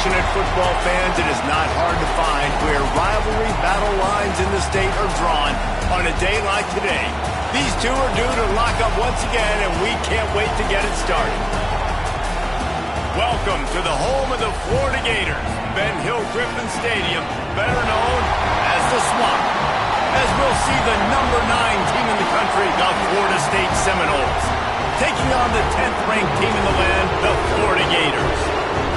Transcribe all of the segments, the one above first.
passionate football fans, it is not hard to find where rivalry battle lines in the state are drawn on a day like today. These two are due to lock up once again, and we can't wait to get it started. Welcome to the home of the Florida Gators, Ben Hill Griffin Stadium, better known as the Swamp, as we'll see the number 9 team in the country, the Florida State Seminoles, taking on the 10th-ranked team in the land, the Florida Gators.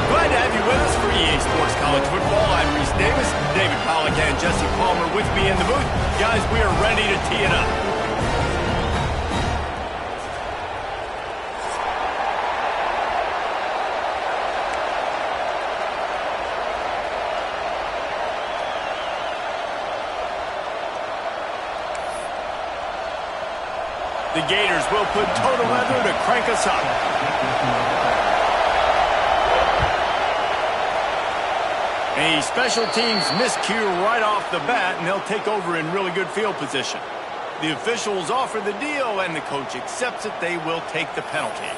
Glad to have you with us for EA Sports College Football. I'm Reese Davis, David Pollack and Jesse Palmer with me in the booth. Guys, we are ready to tee it up. The Gators will put total leather to crank us up. A special teams miscue right off the bat, and they'll take over in really good field position. The officials offer the deal, and the coach accepts it. They will take the penalty.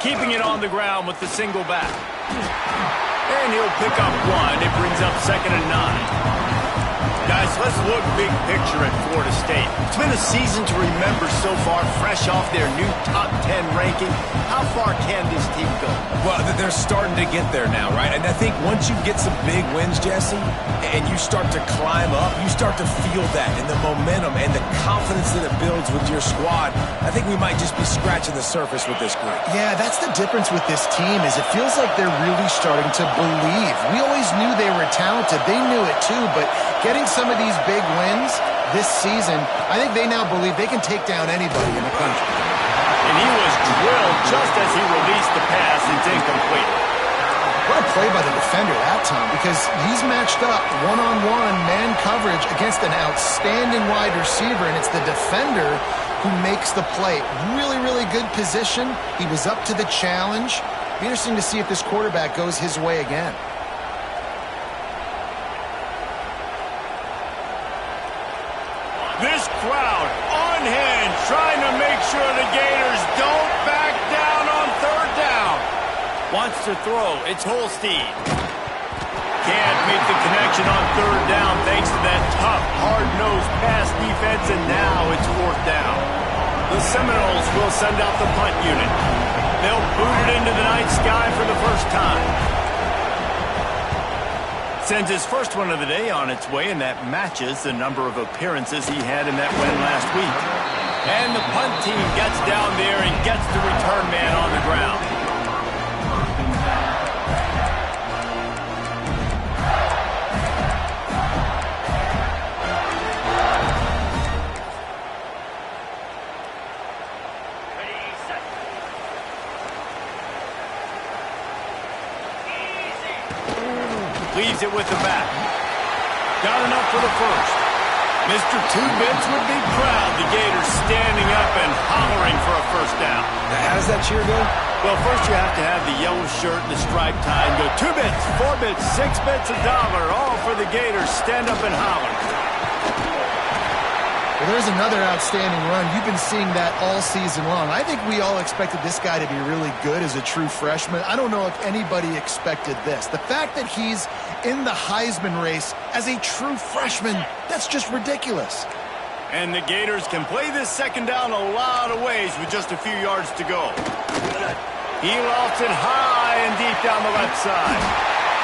Keeping it on the ground with the single back. And he'll pick up one. It brings up 2nd and 9. Guys, let's look big picture at Florida State. It's been a season to remember so far, fresh off their new top 10 ranking. How far can this team go? Well, they're starting to get there now, right? And I think once you get some big wins, Jesse, and you start to climb up, you start to feel that and the momentum and the confidence that it builds with your squad. I think we might just be scratching the surface with this group. Yeah, that's the difference with this team is it feels like they're really starting to believe. We always knew they were talented. They knew it too, but getting some of these big wins this season, I think they now believe they can take down anybody in the country. And he was drilled just as he released the pass. It's incomplete. What a play by the defender that time, because he's matched up one-on-one man coverage against an outstanding wide receiver, and it's the defender who makes the play. Really, really good position. He was up to the challenge. Be interesting to see if this quarterback goes his way again. This crowd on hand trying to make sure the Gators don't back down on 3rd down. Wants to throw. It's Holstein. Can't make the connection on 3rd down thanks to that tough, hard-nosed pass defense, and now it's 4th down. The Seminoles will send out the punt unit. They'll boot it into the night sky for the first time. Sends his first one of the day on its way, and that matches the number of appearances he had in that win last week. And the punt team gets down there and gets the return man on the ground. Leaves it with the back. Got enough for the first. Mr. Two-Bits would be proud. The Gators standing up and hollering for a first down. Now, how does that cheer go? Well, first you have to have the yellow shirt and the striped tie and go 2 bits, 4 bits, 6 bits, $1, all for the Gators. Stand up and holler. Well, there's another outstanding run. You've been seeing that all season long. I think we all expected this guy to be really good as a true freshman. I don't know if anybody expected this. The fact that he's in the Heisman race as a true freshman, that's just ridiculous. And the Gators can play this 2nd down a lot of ways with just a few yards to go. He lofts it high and deep down the left side.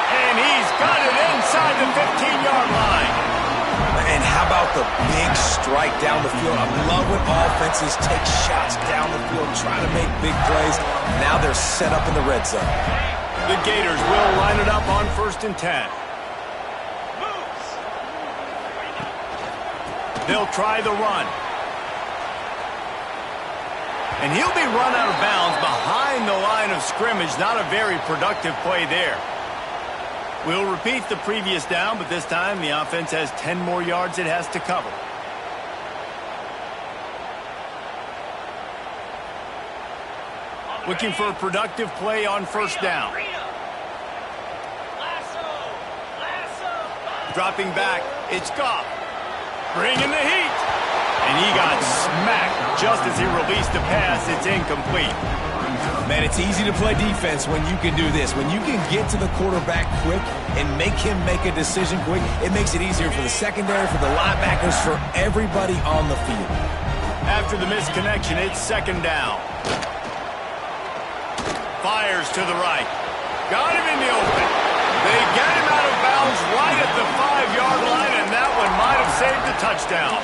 And he's got it inside the 15-yard line. And how about the big strike down the field? I love when offenses take shots down the field, trying to make big plays. Now they're set up in the red zone. The Gators will line it up on 1st and 10. They'll try the run. And he'll be run out of bounds behind the line of scrimmage. Not a very productive play there. We'll repeat the previous down, but this time the offense has 10 more yards it has to cover. Looking for a productive play on first down. Dropping back, it's Goff. Bringing the heat. And he got smacked just as he released the pass. It's incomplete. Man, it's easy to play defense when you can do this. When you can get to the quarterback quick and make him make a decision quick, it makes it easier for the secondary, for the linebackers, for everybody on the field. After the misconnection, it's second down. Fires to the right. Got him in the open. They get him out of bounds right at the 5-yard line, and that one might have saved the touchdown.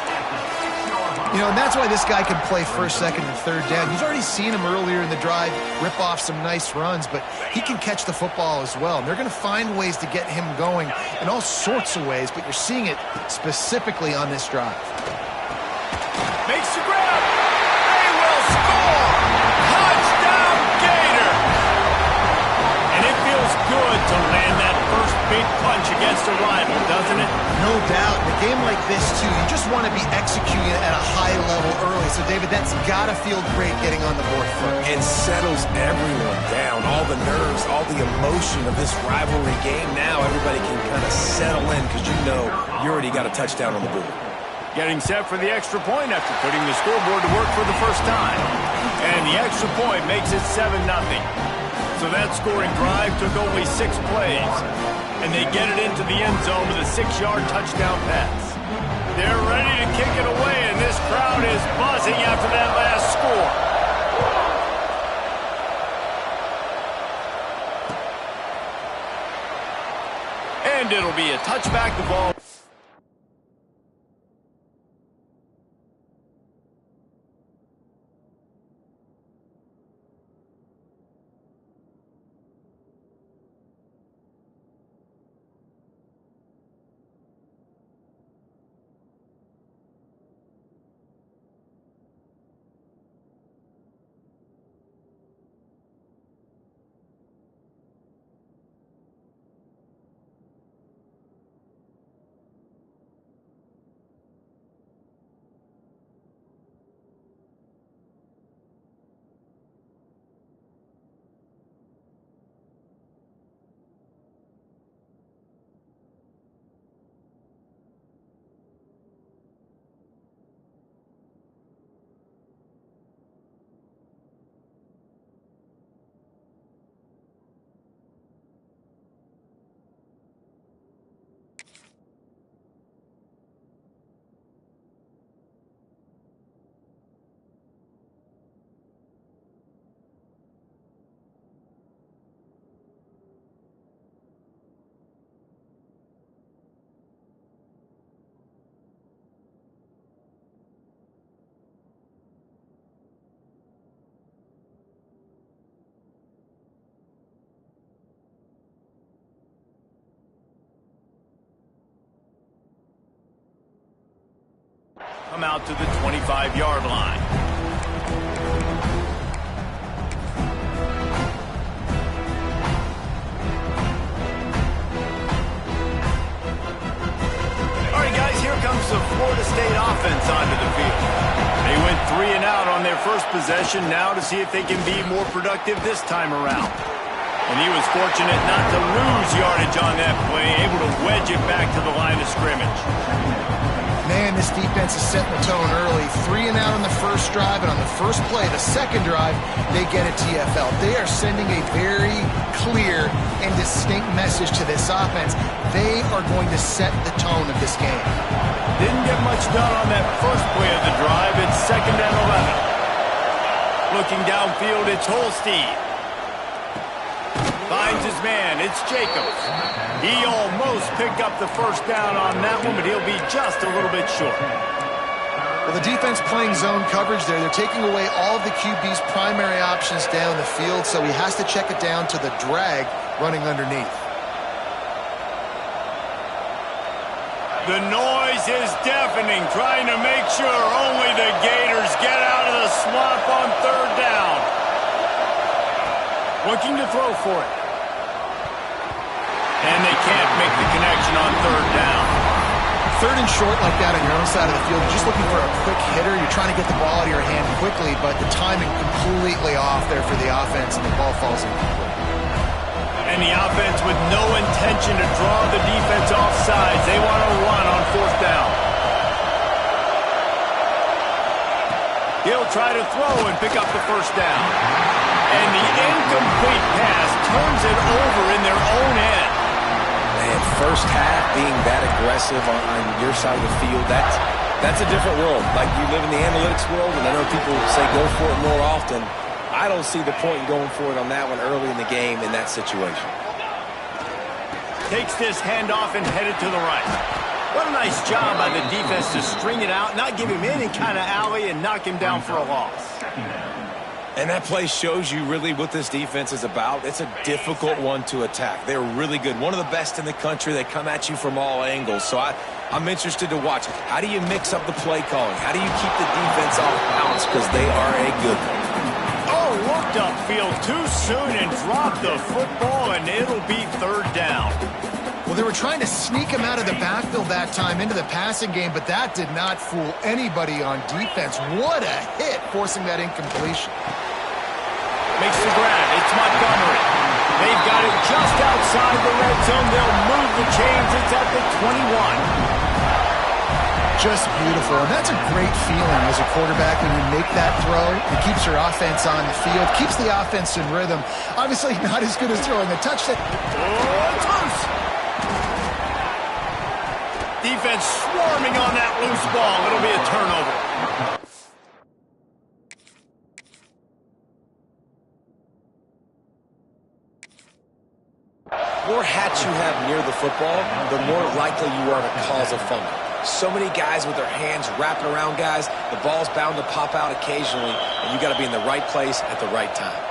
You know, and that's why this guy can play first, second, and third down. You've already seen him earlier in the drive rip off some nice runs, but he can catch the football as well. And they're going to find ways to get him going in all sorts of ways, but you're seeing it specifically on this drive. Makes the grab. They will score. Touchdown, Gator. And it feels good to land that first big punch against a rival, doesn't it? No doubt. In a game like this, too, you just want to be executing it at a high level early. So, David, that's got to feel great getting on the board first. It settles everyone down. All the nerves, all the emotion of this rivalry game. Now everybody can kind of settle in because you know you already got a touchdown on the board. Getting set for the extra point after putting the scoreboard to work for the first time. And the extra point makes it 7-0. So that scoring drive took only 6 plays. And they get it into the end zone with a 6-yard touchdown pass. They're ready to kick it away, and this crowd is buzzing after that last score. And it'll be a touchback. The ball. Come out to the 25-yard line. All right, guys, here comes the Florida State offense onto the field. They went 3 and out on their first possession, now to see if they can be more productive this time around. And he was fortunate not to lose yardage on that play, able to wedge it back to the line of scrimmage. Man, this defense is setting the tone early. 3 and out on the first drive, and on the first play, the second drive, they get a TFL. They are sending a very clear and distinct message to this offense. They are going to set the tone of this game. Didn't get much done on that first play of the drive. It's 2nd and 11. Looking downfield, it's Holstein. Finds his man. It's Jacobs. He almost picked up the first down on that one, but he'll be just a little bit short. Well, the defense playing zone coverage there. They're taking away all of the QB's primary options down the field, so he has to check it down to the drag running underneath. The noise is deafening, trying to make sure only the Gators get out of the swamp on third down. Looking to throw for it. And they can't make the connection on third down. Third and short like that on your own side of the field, you're just looking for a quick hitter. You're trying to get the ball out of your hand quickly, but the timing completely off there for the offense, and the ball falls incomplete. And the offense with no intention to draw the defense off sides. They want to run on fourth down. He'll try to throw and pick up the first down. And the incomplete pass turns it over in their own end. Man, first half being that aggressive on your side of the field, that's a different world. Like, you live in the analytics world, and I know people say go for it more often. I don't see the point in going for it on that one early in the game in that situation. Takes this handoff and headed to the right. What a nice job by the defense to string it out, not give him any kind of alley, and knock him down for a loss. And that play shows you really what this defense is about. It's a difficult one to attack. They're really good. One of the best in the country. They come at you from all angles. So I'm interested to watch. How do you mix up the play calling? How do you keep the defense off balance? Because they are a good one. Oh, looked upfield too soon and dropped the football, and it'll be third down. Well, they were trying to sneak him out of the backfield that time into the passing game, but that did not fool anybody on defense. What a hit, forcing that incompletion. Makes the grab. It's Montgomery. They've got it just outside the red zone. They'll move the chains. It's at the 21. Just beautiful. And that's a great feeling as a quarterback when you make that throw. It keeps your offense on the field, keeps the offense in rhythm. Obviously not as good as throwing a touchdown. Oh, it's loose. Defense swarming on that loose ball. It'll be a turnover. The more hats you have near the football, the more likely you are to cause a fumble. So many guys with their hands wrapping around guys, the ball's bound to pop out occasionally, and you got to be in the right place at the right time.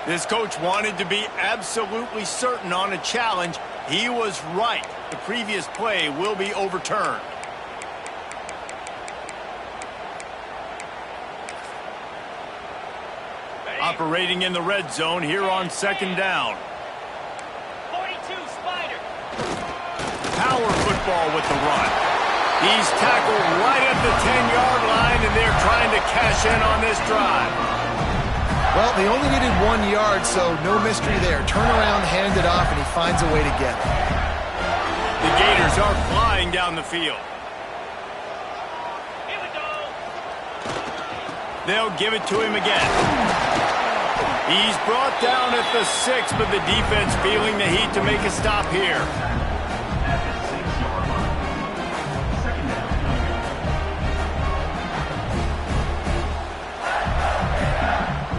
This coach wanted to be absolutely certain on a challenge. He was right. The previous play will be overturned. Operating in the red zone here on second down. 42 Spider. Power football with the run. He's tackled right at the 10-yard line, and they're trying to cash in on this drive. Well, they only needed 1 yard, so no mystery there. Turn around, hand it off, and he finds a way to get it. The Gators are flying down the field. Here we go. They'll give it to him again. He's brought down at the 6, but the defense feeling the heat to make a stop here.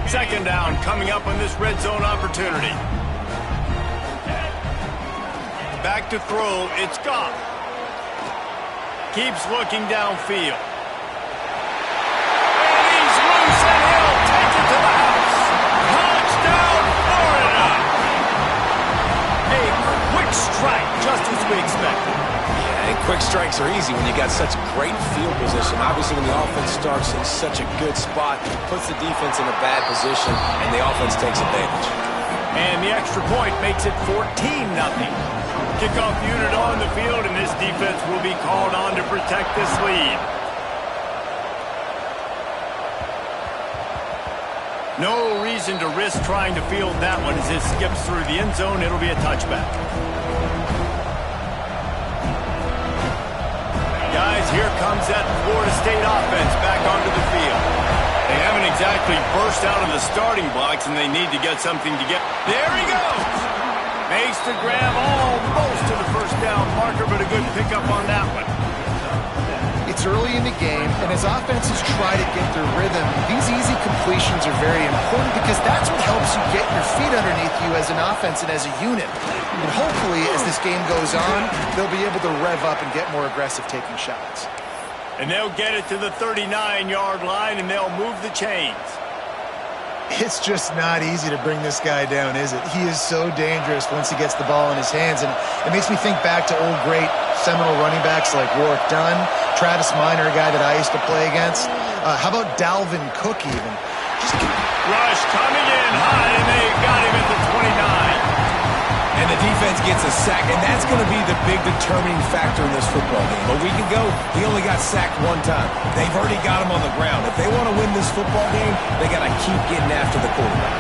Second down coming up on this red zone opportunity. Back to throw, it's Goff. Keeps looking downfield. And he's loose, and he'll take it to the house. Touchdown, Florida! A quick strike, just as we expected. Yeah, and quick strikes are easy when you got such great field position. Obviously, when the offense starts in such a good spot, it puts the defense in a bad position, and the offense takes advantage. And the extra point makes it 14-0. Kickoff unit on the field, and this defense will be called on to protect this lead. No reason to risk trying to field that one as it skips through the end zone. It'll be a touchback. Guys, here comes that Florida State offense back onto the field. They haven't exactly burst out of the starting blocks, and they need to get something to get. There he goes! Makes the grab almost to the first down marker, but a good pickup on that one. It's early in the game, and as offenses try to get their rhythm, these easy completions are very important because that's what helps you get your feet underneath you as an offense and as a unit. And hopefully, as this game goes on, they'll be able to rev up and get more aggressive taking shots. And they'll get it to the 39-yard line, and they'll move the chains. It's just not easy to bring this guy down, is it? He is so dangerous once he gets the ball in his hands, and it makes me think back to old great Seminole running backs like Warwick Dunn, Travis Minor, a guy that I used to play against. How about Dalvin Cook even? Rush coming in high, and they got him at the 29. And the defense gets a sack, and that's going to be the big determining factor in this football game. A week ago, he only got sacked one time. They've already got him on the ground. If they want to win this football game, they got to keep getting after the quarterback.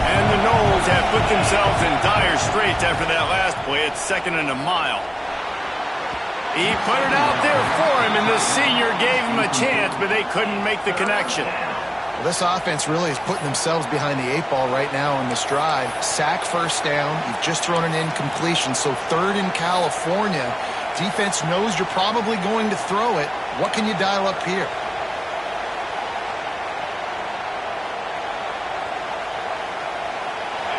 And the Noles have put themselves in dire straits after that last play. It's 2nd and a mile. He put it out there for him, and the senior gave him a chance, but they couldn't make the connection. Well, this offense really is putting themselves behind the 8 ball right now on this drive. Sack, first down. You've just thrown an incompletion, so 3rd in California. Defense knows you're probably going to throw it. What can you dial up here?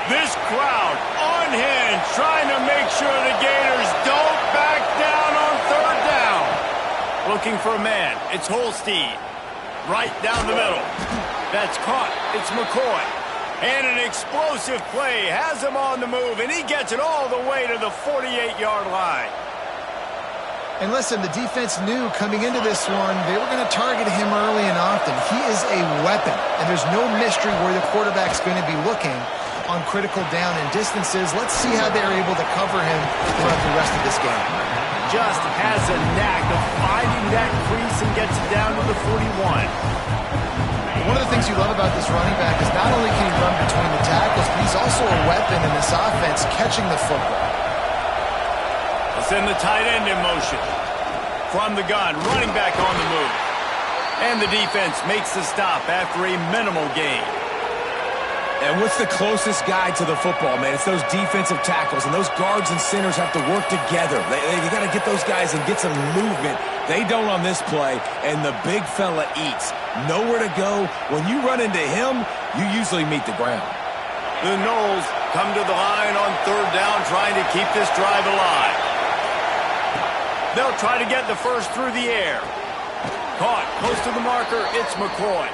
This crowd unhinged, trying to make sure the Gators don't back down on 3rd down. Looking for a man. It's Holstein. Right down the middle. That's caught. It's McCoy. And an explosive play has him on the move, and he gets it all the way to the 48-yard line. And listen, the defense knew coming into this one, they were going to target him early and often. He is a weapon, and there's no mystery where the quarterback's going to be looking on critical down and distances. Let's see how they're able to cover him throughout the rest of this game. Just has a knack of finding that crease and gets it down to the 41. One of the things you love about this running back is not only can he run between the tackles, but he's also a weapon in this offense catching the football. They'll send the tight end in motion. From the gun, running back on the move. And the defense makes the stop after a minimal gain. And what's the closest guy to the football, man? It's those defensive tackles, and those guards and centers have to work together. They got to get those guys and get some movement. They don't on this play, and the big fella eats. Nowhere to go. When you run into him, you usually meet the ground. The Noles come to the line on 3rd down, trying to keep this drive alive. They'll try to get the first through the air. Caught close to the marker, it's McCoy.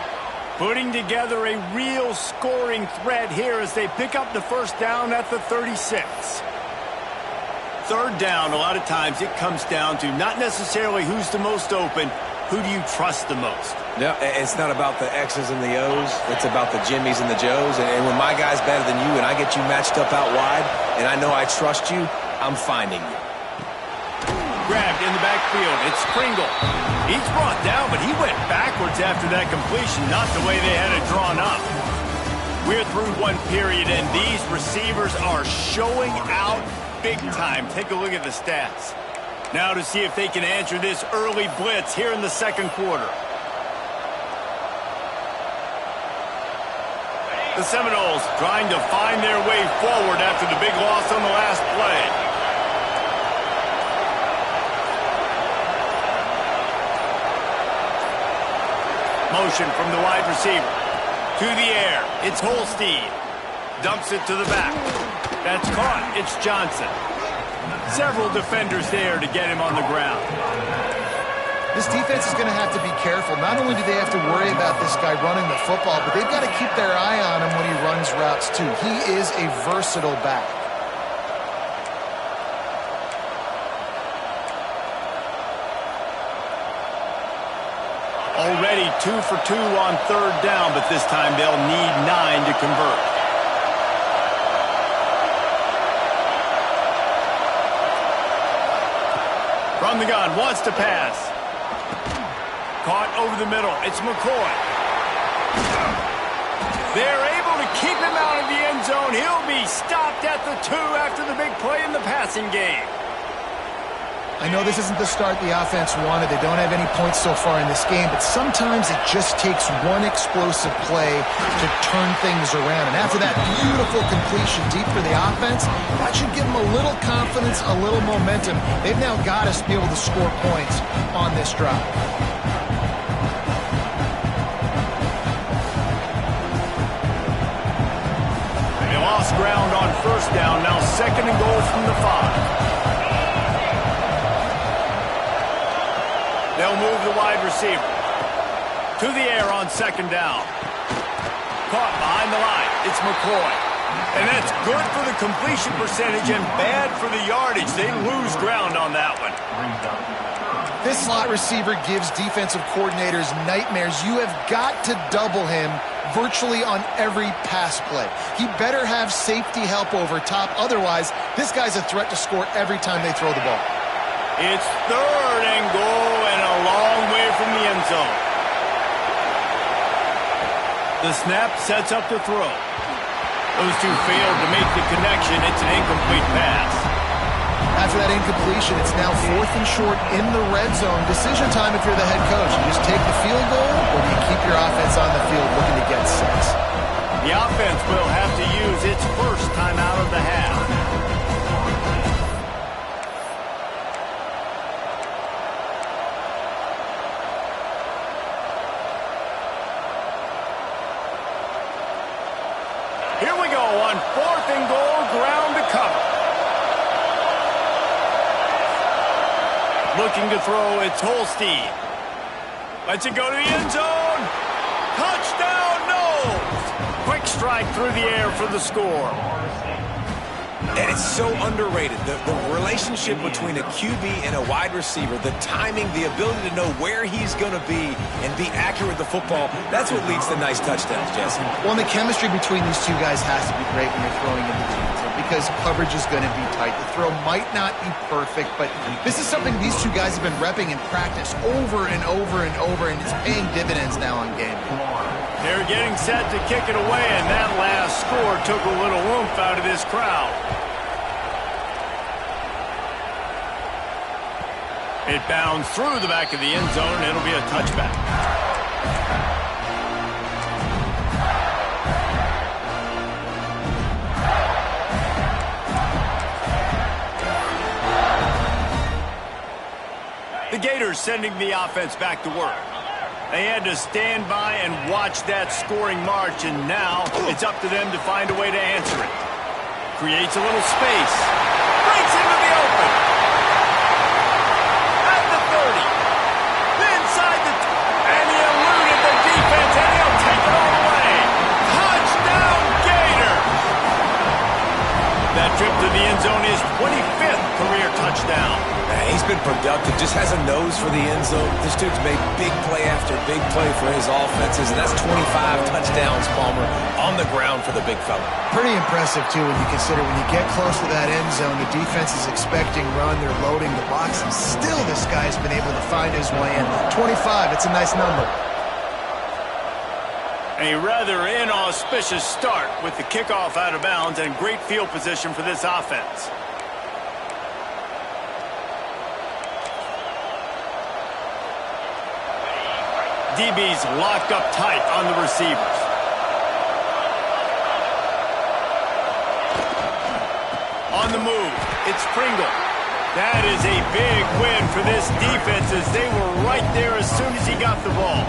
Putting together a real scoring threat here as they pick up the first down at the 36. 3rd down, a lot of times it comes down to not necessarily who's the most open, who do you trust the most? Yeah, it's not about the X's and the O's. It's about the Jimmies and the Joes. And when my guy's better than you and I get you matched up out wide and I know I trust you, I'm finding you. Grabbed in the backfield. It's Pringle. He's brought down, but he went backwards after that completion, not the way they had it drawn up. We're through one period, and these receivers are showing out big time. Take a look at the stats. Now to see if they can answer this early blitz here in the 2nd quarter. The Seminoles trying to find their way forward after the big loss on the last play. Motion from the wide receiver. To the air. It's Holstein. Dumps it to the back. That's caught. It's Johnson. Several defenders there to get him on the ground. This defense is going to have to be careful. Not only do they have to worry about this guy running the football, but they've got to keep their eye on him when he runs routes too. He is a versatile back. Already 2 for 2 on 3rd down, but this time they'll need 9 to convert. From the gun, wants to pass. Caught over the middle. It's McCoy. They're able to keep him out of the end zone. He'll be stopped at the 2 after the big play in the passing game. I know this isn't the start the offense wanted. They don't have any points so far in this game, but sometimes it just takes one explosive play to turn things around. And after that beautiful completion deep for the offense, that should give them a little confidence, a little momentum. They've now got to be able to score points on this drive. They lost ground on 1st down, now 2nd and goal from the 5. They'll move the wide receiver. To the air on 2nd down. caught behind the line. It's McCoy. And that's good for the completion percentage and bad for the yardage. They lose ground on that one. This slot receiver gives defensive coordinators nightmares. You have got to double him virtually on every pass play. He better have safety help over top. Otherwise, this guy's a threat to score every time they throw the ball. It's 3rd and goal and a long way from the end zone. The snap sets up the throw. Those two failed to make the connection. It's an incomplete pass. After that incompletion, it's now 4th and short in the red zone. Decision time if you're the head coach. You just take the field goal, or do you keep your offense on the field looking to get 6? The offense will have to use its first time out of the half. Here we go on 4th and goal, ground to cover. Looking to throw, it's Holstein. Lets it go to the end zone. Touchdown, no! Quick strike through the air for the score. And it's so underrated. The relationship between a QB and a wide receiver, the timing, the ability to know where he's going to be and be accurate with the football, that's what leads to nice touchdowns, Jesse. Well, and the chemistry between these two guys has to be great when you're throwing into the end zone because coverage is going to be tight. The throw might not be perfect, but this is something these two guys have been repping in practice over and over and over, and it's paying dividends now on game. They're getting set to kick it away, and that last score took a little oomph out of this crowd. It bounds through the back of the end zone, and it'll be a touchback. The Gators sending the offense back to work. They had to stand by and watch that scoring march, and now it's up to them to find a way to answer it. Creates a little space. Breaks into the open. At the 30. Inside the... And he eluded the defense, and he'll take it all away. Touchdown, Gators! That trip to the end zone is 25th career touchdown. He's been productive, just has a nose for the end zone. This dude's made big play after big play for his offenses, and that's 25 touchdowns, Palmer, on the ground for the big fella. Pretty impressive, too, when you consider when you get close to that end zone, the defense is expecting run, they're loading the box, and still this guy's been able to find his way in. 25, it's a nice number. A rather inauspicious start with the kickoff out of bounds and great field position for this offense. DB's locked up tight on the receivers. On the move, it's Pringle. That is a big win for this defense as they were right there as soon as he got the ball.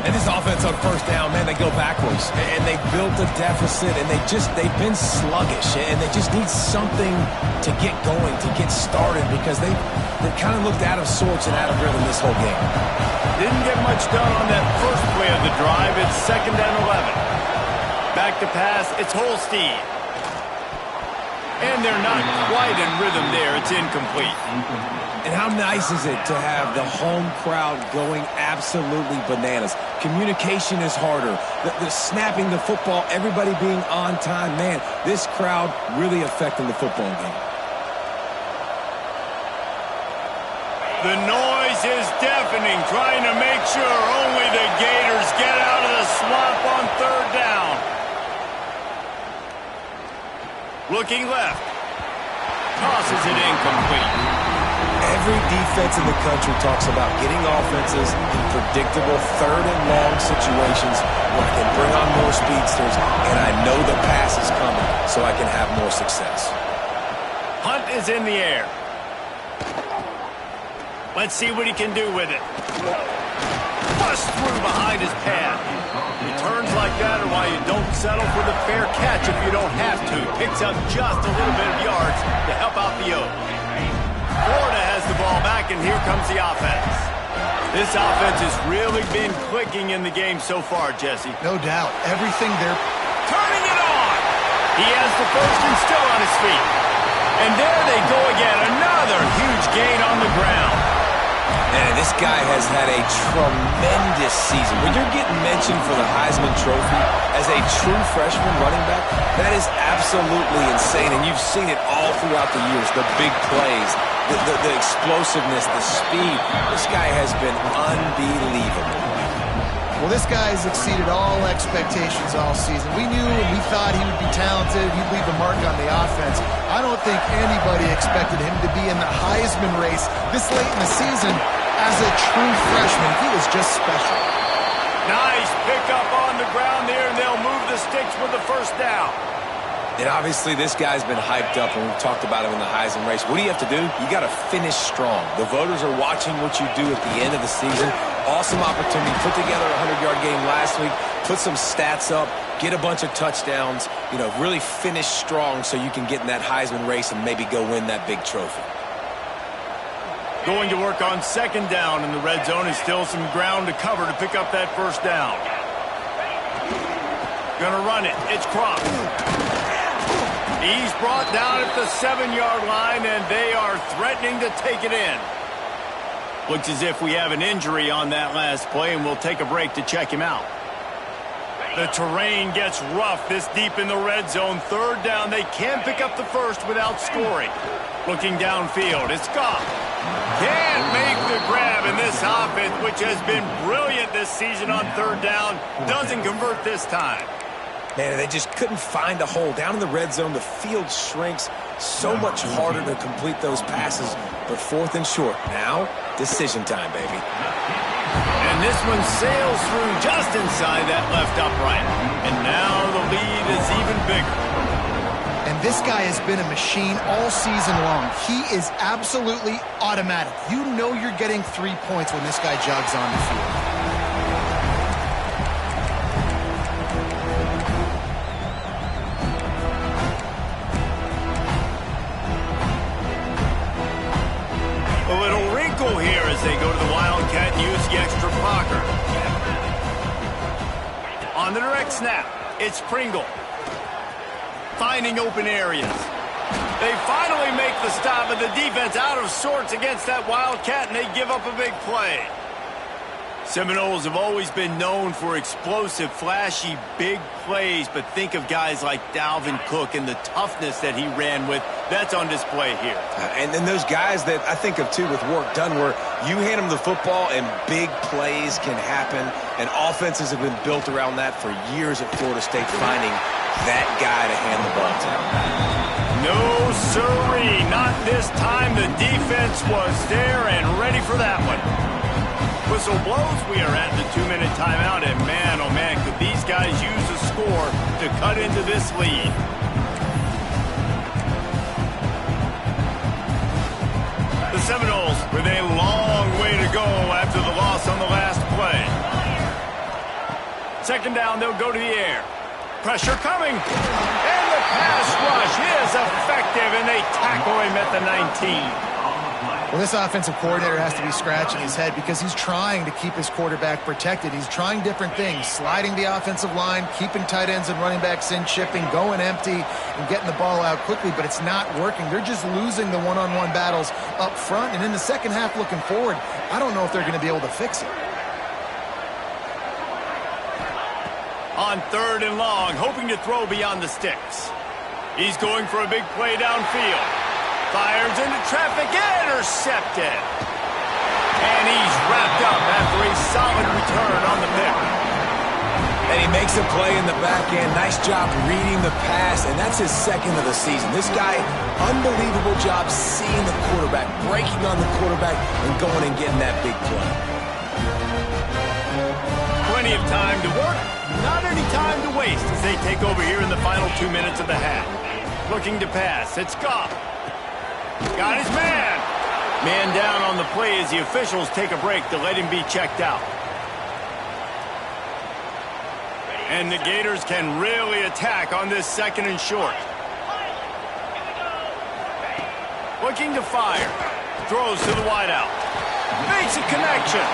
And this offense on first down, man, they go backwards. And they built a deficit, and they've been sluggish. And they just need something to get going, to get started, because they kind of looked out of sorts and out of rhythm this whole game. Didn't get much done on that first play of the drive. It's 2nd and 11. Back to pass, it's Holstein. And they're not quite in rhythm there. It's incomplete. And how nice is it to have the home crowd going absolutely bananas? Communication is harder. The snapping the football, everybody being on time. Man, this crowd really affecting the football game. The noise is deafening, trying to make sure only the Gators get out of the swamp on 3rd down. Looking left. Tosses it incomplete. Every defense in the country talks about getting offenses in predictable 3rd and long situations where I can bring on more speedsters and I know the pass is coming so I can have more success. Hunt is in the air. Let's see what he can do with it. Bust through behind his pad. Returns like that are why you don't settle for the fair catch if you don't have to. Picks up just a little bit of yards to help out the Oaks. Florida has the ball back, and here comes the offense. This offense has really been clicking in the game so far, Jesse. No doubt. Everything they're Turning it on! He has the first and still on his feet. And there they go again. Another huge gain on the ground. Man, this guy has had a tremendous season. When you're getting mentioned for the Heisman Trophy as a true freshman running back, that is absolutely insane. And you've seen it all throughout the years, the big plays, the explosiveness, the speed. This guy has been unbelievable. Well, this guy has exceeded all expectations all season. We knew and we thought he would be talented. He'd leave a mark on the offense. I don't think anybody expected him to be in the Heisman race this late in the season as a true freshman. He was just special. Nice pickup on the ground there, and they'll move the sticks with the first down. And obviously this guy's been hyped up when we've talked about him in the Heisman race. What do you have to do? You got to finish strong. The voters are watching what you do at the end of the season. Awesome opportunity. Put together a 100-yard game last week. Put some stats up. Get a bunch of touchdowns. You know, really finish strong so you can get in that Heisman race and maybe go win that big trophy. Going to work on second down in the red zone. Is still some ground to cover to pick up that first down. Gonna run it. It's Crump. He's brought down at the 7-yard line, and they are threatening to take it in. Looks as if we have an injury on that last play, and we'll take a break to check him out. The terrain gets rough this deep in the red zone. Third down, they can pick up the first without scoring. Looking downfield, it's Goff. Can't make the grab, and this offense, which has been brilliant this season on third down, doesn't convert this time. Man, they just couldn't find a hole. Down in the red zone, the field shrinks. So much harder to complete those passes. But fourth and short. Now, decision time, baby. And this one sails through just inside that left upright. And now the lead is even bigger. And this guy has been a machine all season long. He is absolutely automatic. You know you're getting 3 points when this guy jogs on the field. A little wrinkle here as they go to the Wildcat and use the extra blocker. On the direct snap, it's Pringle. Finding open areas. They finally make the stop, and the defense out of sorts against that Wildcat, and they give up a big play. Seminoles have always been known for explosive, flashy, big plays, but think of guys like Dalvin Cook and the toughness that he ran with. That's on display here. And then those guys that I think of, too, with work done, where you hand them the football and big plays can happen, and offenses have been built around that for years at Florida State, finding that guy to hand the ball to. No, sirree, not this time. The defense was there and ready for that one. Whistle blows. We are at the 2-minute timeout, and man, oh man, could these guys use a score to cut into this lead. The Seminoles with a long way to go after the loss on the last play. Second down, they'll go to the air. Pressure coming, and the pass rush is effective, and they tackle him at the 19. Well, this offensive coordinator has to be scratching his head because he's trying to keep his quarterback protected. He's trying different things, sliding the offensive line, keeping tight ends and running backs in, chipping, going empty, and getting the ball out quickly, but it's not working. They're just losing the one-on-one battles up front, and in the second half looking forward, I don't know if they're going to be able to fix it. On third and long, hoping to throw beyond the sticks. He's going for a big play downfield. Fires into traffic, intercepted. And he's wrapped up after a solid return on the pick. And he makes a play in the back end. Nice job reading the pass, and that's his second of the season. This guy, unbelievable job seeing the quarterback, breaking on the quarterback, and going and getting that big play. Plenty of time to work, not any time to waste as they take over here in the final 2 minutes of the half. Looking to pass, it's Goff. Got his man. Man down on the play as the officials take a break to let him be checked out. And the Gators can really attack on this second and short. Looking to fire. Throws to the wideout. Makes a connection.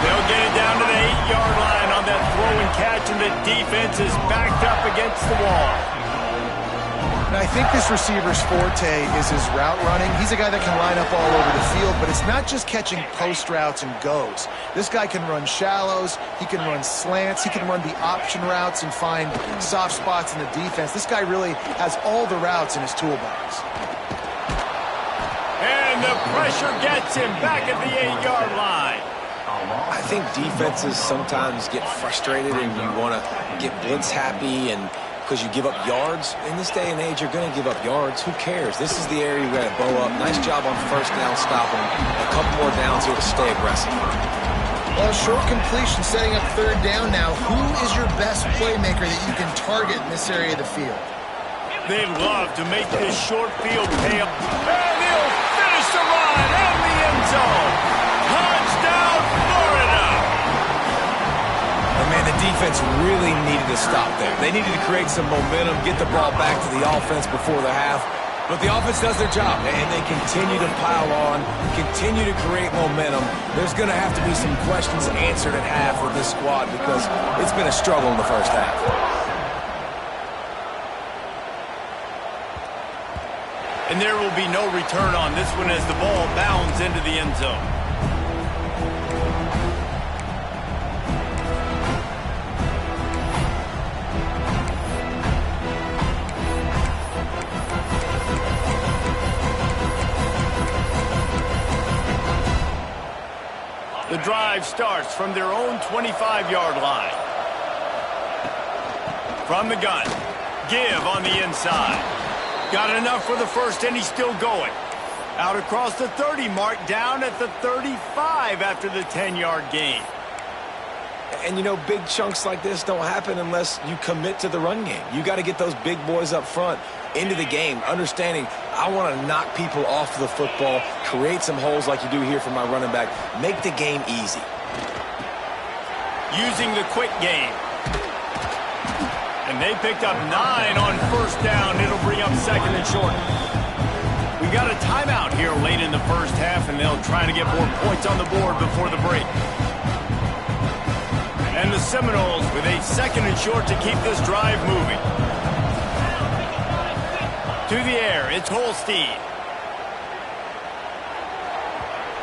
They'll get it down to the 8-yard line on that throw and catch, and the defense is backed up against the wall. And I think this receiver's forte is his route running. He's a guy that can line up all over the field, but it's not just catching post routes and goes. This guy can run shallows, he can run slants, he can run the option routes and find soft spots in the defense. This guy really has all the routes in his toolbox. And the pressure gets him back at the 8-yard line. I think defenses sometimes get frustrated and you want to get blitz happy and because you give up yards. In this day and age, you're going to give up yards. Who cares? This is the area you got to bow up. Nice job on first down stopping. A couple more downs here to stay aggressive. Well, short completion setting up third down now. Who is your best playmaker that you can target in this area of the field? They'd love to make this short field pay up. And he'll finish the run in the end zone. Touchdown, Florida! And man, the defense really needed to stop there. They needed to create some momentum, get the ball back to the offense before the half. But the offense does their job, and they continue to pile on, continue to create momentum. There's going to have to be some questions answered at half with this squad because it's been a struggle in the first half. And there will be no return on this one as the ball bounds into the end zone. The drive starts from their own 25-yard line. From the gun, give on the inside. Got enough for the first, and he's still going. Out across the 30 mark, down at the 35 after the 10-yard gain. And, you know, big chunks like this don't happen unless you commit to the run game. You got to get those big boys up front into the game, understanding I want to knock people off the football, create some holes like you do here for my running back, make the game easy. Using the quick game. And they picked up 9 on first down. It'll bring up second and short. We got a timeout here late in the first half, and they'll try to get more points on the board before the break. And the Seminoles with a second and short to keep this drive moving. To the air, it's Holstein.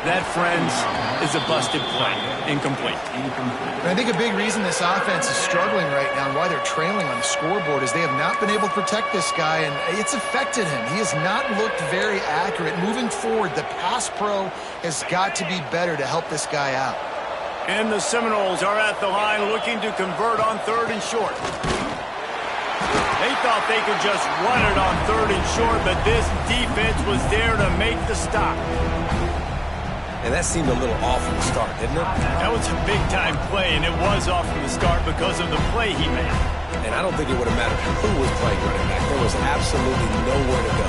That, friends, is a busted play. Incomplete. And I think a big reason this offense is struggling right now and why they're trailing on the scoreboard is they have not been able to protect this guy, and it's affected him. He has not looked very accurate. Moving forward, the pass pro has got to be better to help this guy out. And the Seminoles are at the line looking to convert on third and short. They thought they could just run it on third and short, but this defense was there to make the stop. And that seemed a little off from the start, didn't it? That was a big-time play, and it was off from the start because of the play he made. And I don't think it would have mattered who was playing running back. There was absolutely nowhere to go.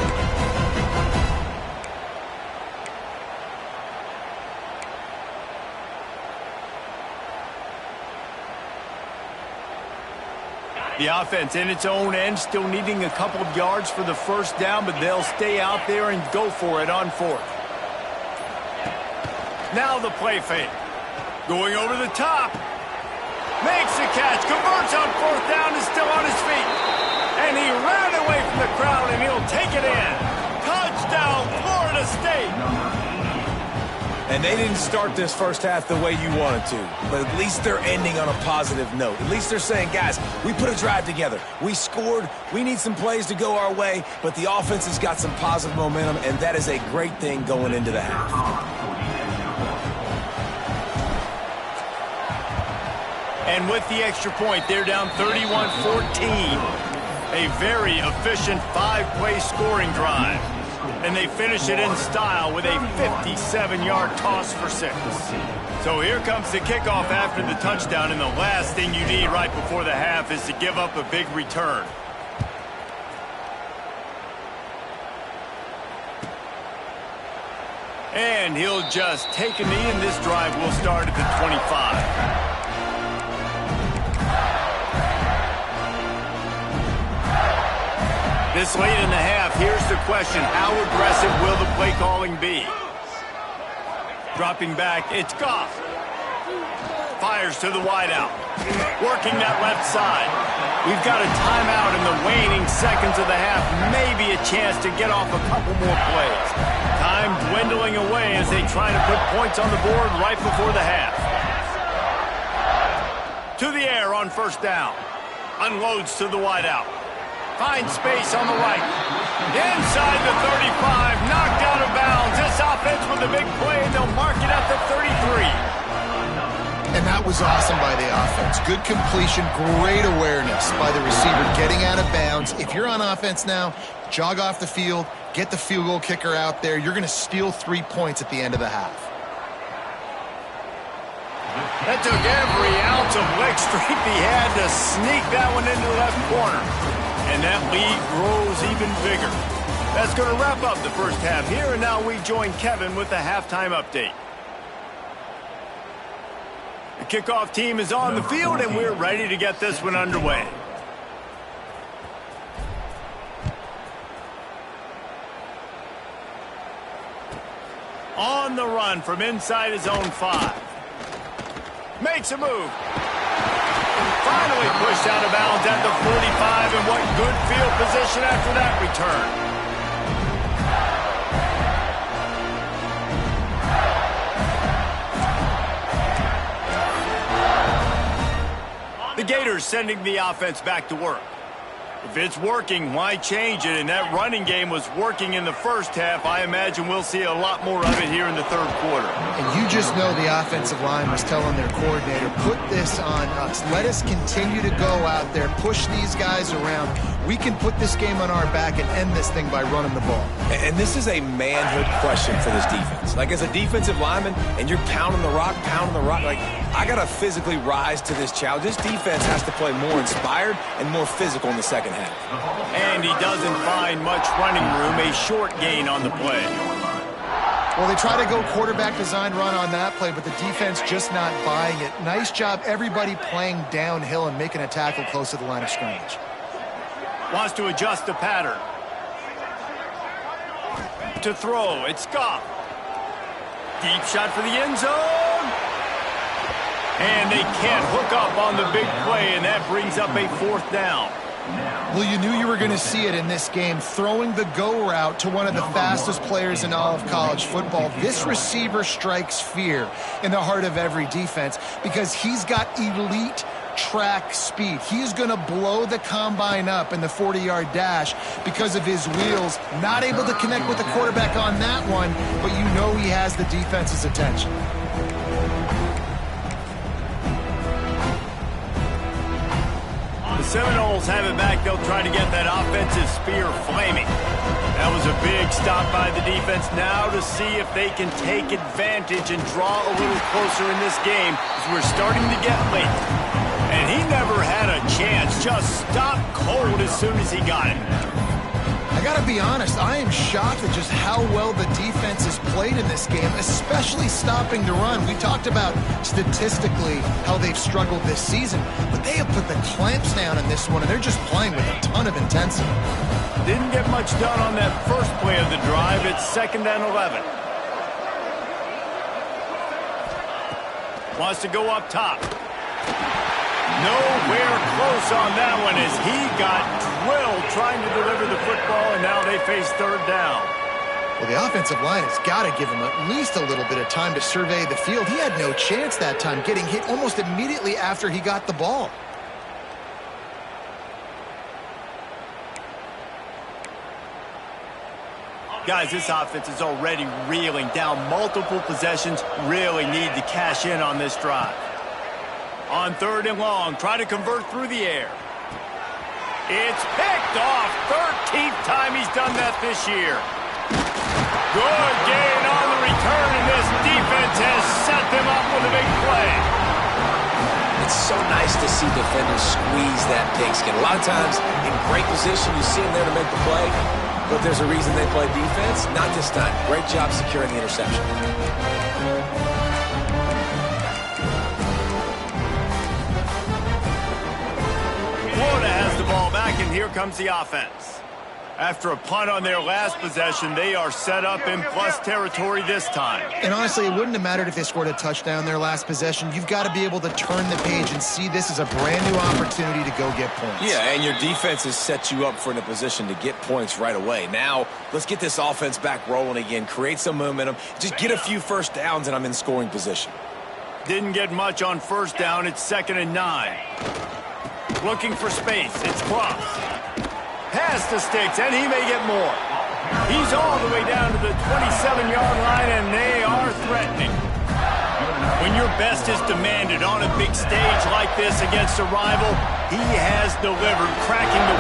The offense in its own end, still needing a couple of yards for the first down, but they'll stay out there and go for it on fourth. Now the play fake. Going over the top. Makes the catch. Converts on fourth down. Is still on his feet. And he ran away from the crowd, and he'll take it in. Touchdown, Florida State. And they didn't start this first half the way you wanted to. But at least they're ending on a positive note. At least they're saying, guys, we put a drive together. We scored. We need some plays to go our way. But the offense has got some positive momentum, and that is a great thing going into the half. And with the extra point, they're down 31-14. A very efficient 5-play scoring drive. And they finish it in style with a 57-yard toss for 6. So here comes the kickoff after the touchdown, and the last thing you need right before the half is to give up a big return. And he'll just take a knee, and this drive will start at the 25. This late in the half, here's the question. How aggressive will the play calling be? Dropping back, it's Goff. Fires to the wideout. Working that left side. We've got a timeout in the waning seconds of the half. Maybe a chance to get off a couple more plays. Time dwindling away as they try to put points on the board right before the half. To the air on first down. Unloads to the wideout. Finds space on the right. Inside the 35. Knocked out of bounds. This offense with a big play, and they'll mark it at the 33. And that was awesome by the offense. Good completion, great awareness by the receiver getting out of bounds. If you're on offense now, jog off the field, get the field goal kicker out there. You're going to steal 3 points at the end of the half. That took every ounce of leg strength he had to sneak that one into the left corner. And that lead grows even bigger. That's going to wrap up the first half here, and now we join Kevin with the halftime update. The kickoff team is on the field, and we're ready to get this one underway. On the run from inside his own 5. Makes a move. Finally pushed out of bounds at the 45, and what good field position after that return. The Gators sending the offense back to work. If it's working, why change it? And that running game was working in the first half. I imagine we'll see a lot more of it here in the third quarter. And you just know the offensive line was telling their coordinator, put this on us. Let us continue to go out there, push these guys around. We can put this game on our back and end this thing by running the ball. And this is a manhood question for this defense. Like, as a defensive lineman, and you're pounding the rock, like, I got to physically rise to this challenge. This defense has to play more inspired and more physical in the second half. And he doesn't find much running room, a short gain on the play. Well, they try to go quarterback design run on that play, but the defense just not buying it. Nice job, everybody playing downhill and making a tackle close to the line of scrimmage. Wants to adjust the pattern. To throw, it's Goff. Deep shot for the end zone. And they can't hook up on the big play, and that brings up a 4th down. Well, you knew you were going to see it in this game, throwing the go route to one of the fastest players in all of college football. This receiver strikes fear in the heart of every defense because he's got elite track speed. He's going to blow the combine up in the 40-yard dash because of his wheels. Not able to connect with the quarterback on that one, but you know he has the defense's attention. The Seminoles have it back. They'll try to get that offensive spear flaming. That was a big stop by the defense. Now to see if they can take advantage and draw a little closer in this game as we're starting to get late. And he never had a chance. Just stopped cold as soon as he got it. I got to be honest, I am shocked at just how well the defense has played in this game, especially stopping the run. We talked about statistically how they've struggled this season, but they have put the clamps down in this one, and they're just playing with a ton of intensity. Didn't get much done on that first play of the drive. It's 2nd and 11. Wants to go up top. Nowhere close on that one as he got drilled trying to deliver the football, and now they face 3rd down. Well, the offensive line has got to give him at least a little bit of time to survey the field. He had no chance that time, getting hit almost immediately after he got the ball. Guys, this offense is already reeling down multiple possessions. Really need to cash in on this drive. On 3rd and long, try to convert through the air. It's picked off. 13th time he's done that this year. Good gain on the return, and this defense has set them up with a big play. It's so nice to see defenders squeeze that pigskin. A lot of times, in great position, you see them there to make the play, but there's a reason they play defense. Not this time. Great job securing the interception. Florida has the ball back, and here comes the offense. After a punt on their last possession, they are set up in plus territory this time. And honestly, it wouldn't have mattered if they scored a touchdown their last possession. You've got to be able to turn the page and see this as a brand new opportunity to go get points. Yeah, and your defense has set you up for a position to get points right away. Now, let's get this offense back rolling again, create some momentum, just get a few first downs, and I'm in scoring position. Didn't get much on first down. It's 2nd and 9. Looking for space. It's Cross. Pass to Sticks, and he may get more. He's all the way down to the 27-yard line, and they are threatening. When your best is demanded on a big stage like this against a rival, he has delivered, cracking the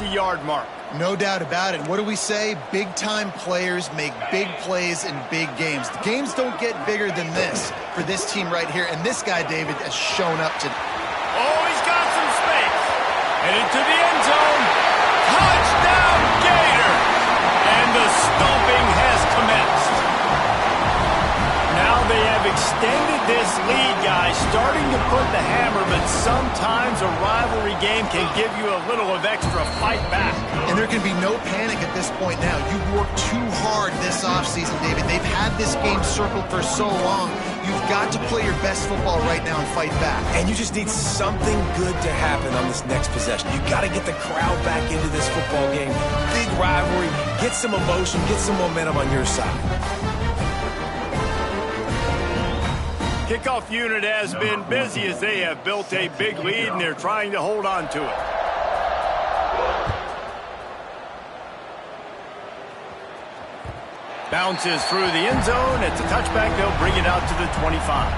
150-yard mark. No doubt about it. What do we say? Big-time players make big plays in big games. The games don't get bigger than this for this team right here, and this guy, David, has shown up today. Oh, he's got some space. And into the end zone. Touchdown, Gator! And the stomping has commenced. Now they have extended this lead, guys, starting to put the hammer, but sometimes a rivalry game can give you a little of extra fight back. And there can be no panic at this point now. You've worked too hard this offseason, David. They've had this game circled for so long. You've got to play your best football right now and fight back. And you just need something good to happen on this next possession. You got to get the crowd back into this football game. Big rivalry. Get some emotion. Get some momentum on your side. Kickoff unit has been busy as they have built a big lead, and they're trying to hold on to it. Bounces through the end zone. It's a touchback. They'll bring it out to the 25.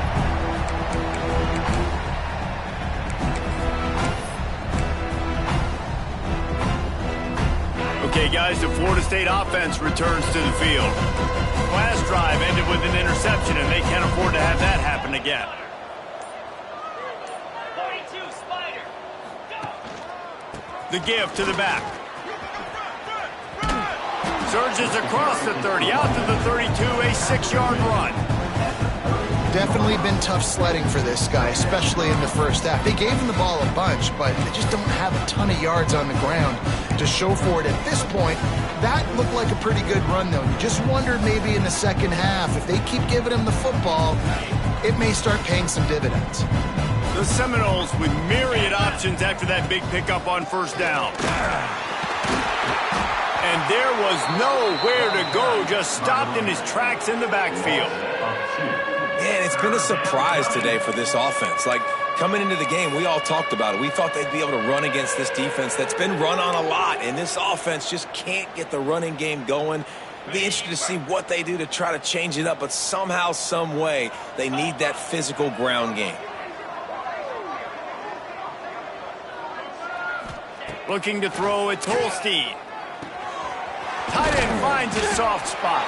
Okay, guys, the Florida State offense returns to the field. Last drive ended with an interception, and they can't afford to have that happen again. 42, Spider. Go. The give to the back. Surges across the 30, out to the 32, a 6-yard run. Definitely been tough sledding for this guy, especially in the first half. They gave him the ball a bunch, but they just don't have a ton of yards on the ground to show for it at this point. That looked like a pretty good run, though. You just wondered maybe in the second half, if they keep giving him the football, it may start paying some dividends. The Seminoles with myriad options after that big pickup on first down. And there was nowhere to go, just stopped in his tracks in the backfield. Man, it's been a surprise today for this offense. Like, coming into the game, we all talked about it. We thought they'd be able to run against this defense that's been run on a lot, and this offense just can't get the running game going. Be interested to see what they do to try to change it up, but somehow, some way, they need that physical ground game. Looking to throw, it's Holstein. Tight end finds a soft spot.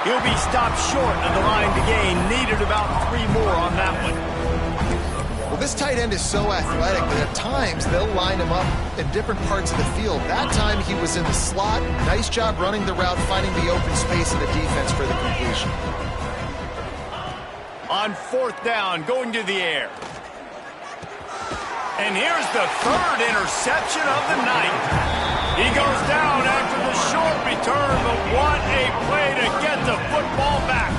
He'll be stopped short of the line to gain. Needed about 3 more on that one. Well, this tight end is so athletic that at times they'll line him up in different parts of the field. That time he was in the slot. Nice job running the route, finding the open space in the defense for the completion. On fourth down, going to the air. And here's the 3rd interception of the night. He goes down after the short return, but what a play to get the football back.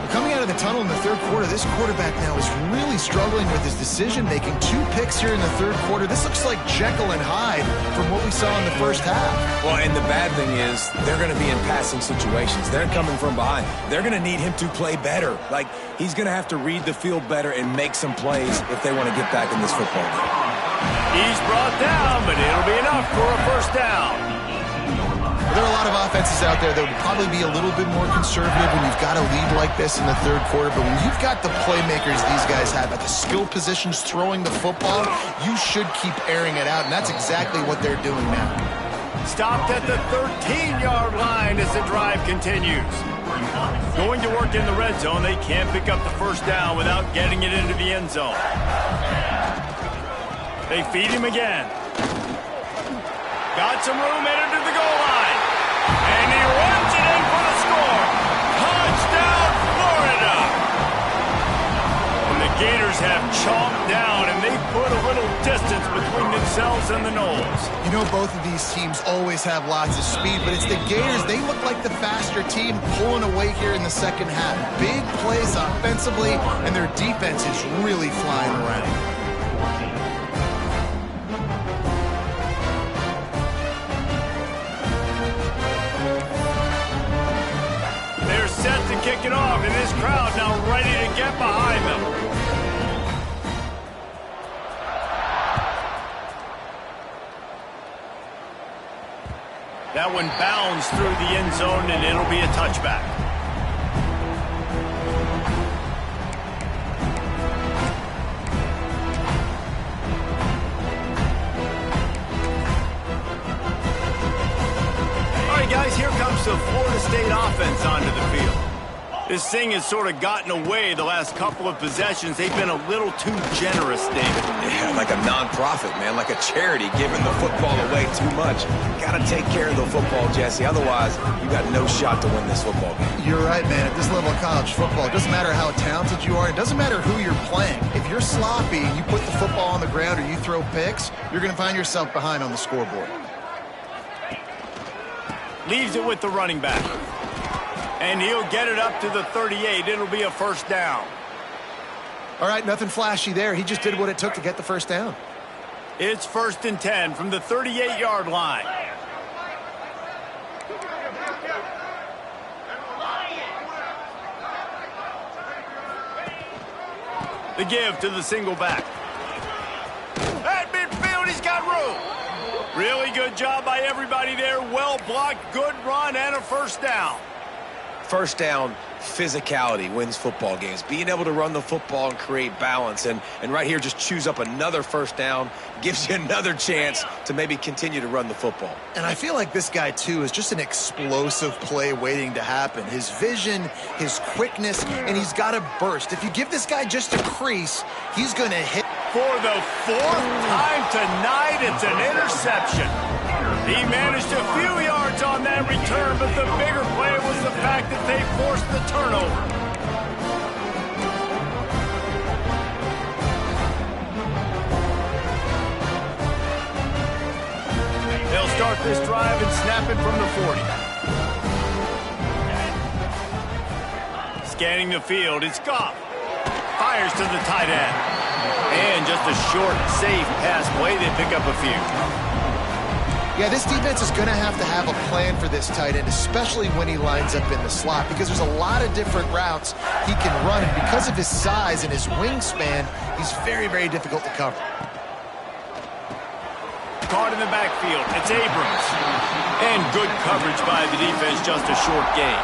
Coming out of the tunnel in the third quarter, this quarterback now is really struggling with his decision-making. 2 picks here in the third quarter. This looks like Jekyll and Hyde from what we saw in the first half. Well, and the bad thing is they're going to be in passing situations. They're coming from behind. They're going to need him to play better. Like, he's going to have to read the field better and make some plays if they want to get back in this football game. He's brought down, but it'll be enough for a first down. There are a lot of offenses out there that would probably be a little bit more conservative when you've got a lead like this in the third quarter. But when you've got the playmakers these guys have at the skill positions throwing the football, you should keep airing it out. And that's exactly what they're doing now. Stopped at the 13-yard line as the drive continues. Going to work in the red zone. They can't pick up the first down without getting it into the end zone. They feed him again. Got some room headed to the goal line. And he runs it in for the score. Touchdown, Florida. And the Gators have chomped down, and they put a little distance between themselves and the Noles. You know, both of these teams always have lots of speed, but it's the Gators. They look like the faster team pulling away here in the second half. Big plays offensively, and their defense is really flying around. Set to kick it off, and this crowd now ready to get behind them. That one bounds through the end zone, and it'll be a touchback. Guys, here comes the Florida State offense onto the field. This thing has sort of gotten away the last couple of possessions. They've been a little too generous, David. Yeah, like a non-profit, man, like a charity giving the football away too much. Got to take care of the football, Jesse. Otherwise, you got no shot to win this football game. You're right, man. At this level of college football, it doesn't matter how talented you are. It doesn't matter who you're playing. If you're sloppy and you put the football on the ground or you throw picks, you're going to find yourself behind on the scoreboard. Leaves it with the running back. And he'll get it up to the 38. It'll be a first down. All right, nothing flashy there. He just did what it took to get the first down. It's 1st and 10 from the 38-yard line. The give to the single back. At midfield, he's got room. Really good job by everybody there. Well blocked, good run, and a first down. First down, physicality wins football games. Being able to run the football and create balance. And right here, just choose up another first down. Gives you another chance to maybe continue to run the football. And I feel like this guy, too, is just an explosive play waiting to happen. His vision, his quickness, and he's got a burst. If you give this guy just a crease, he's going to hit. For the 4th time tonight, it's an interception. He managed a few yards on that return, but the bigger play was the fact that they forced the turnover. They'll start this drive and snap it from the 40. Scanning the field, it's Goff. Fires to the tight end. And just a short, safe pass play. They pick up a few. Yeah, this defense is going to have a plan for this tight end, especially when he lines up in the slot, because there's a lot of different routes he can run, and because of his size and his wingspan, he's very, very difficult to cover. Caught in the backfield. It's Abrams. And good coverage by the defense, just a short gain.